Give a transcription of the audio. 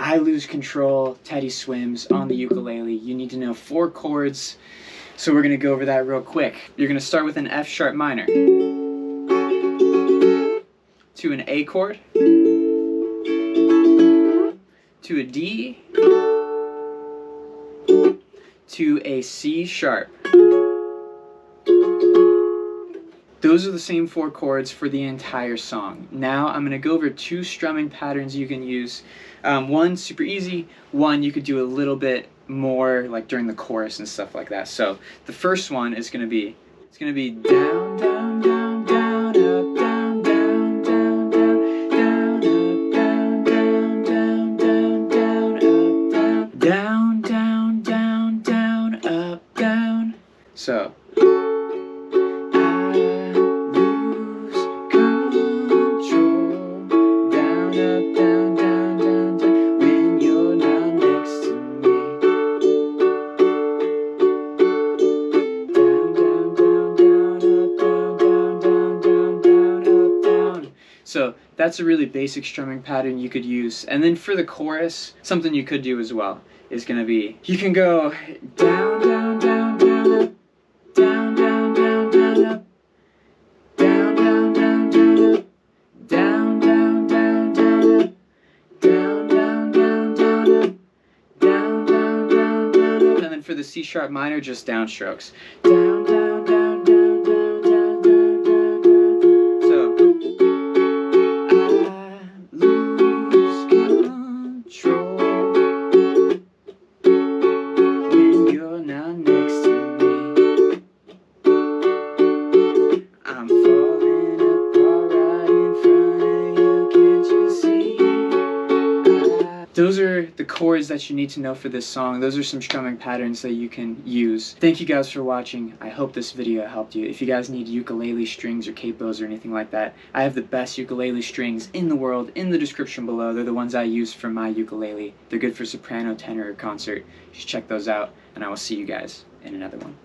I lose control, Teddy swims on the ukulele. You need to know 4 chords, so we're going to go over that real quick. You're going to start with an F sharp minor, to an A chord, to a D, to a C sharp. Those are the same 4 chords for the entire song. Now I'm going to go over 2 strumming patterns you can use. One, super easy. One, you could do a little bit more like during the chorus and stuff like that. So the first one is going to be, it's going to be down, down, down, down, up, down, down, down, down, down, down, down, down, down, down, down, up, down, down, down, down, up, down. So So that's a really basic strumming pattern you could use. And then for the chorus, something you could do as well is going to be, you can go down, down, down, down, up, down, down, down, down, up, down, down, down, down, up, down, down, down, down, up, down, down, down, down, up, down, down, down, down, up. And then for the C sharp minor, just downstrokes. Down, down, down, down, down, down, down, down, down. So those are the chords that you need to know for this song. Those are some strumming patterns that you can use. Thank you guys for watching. I hope this video helped you. If you guys need ukulele strings or capos or anything like that, I have the best ukulele strings in the world in the description below. They're the ones I use for my ukulele. They're good for soprano, tenor, or concert. You should check those out, and I will see you guys in another one.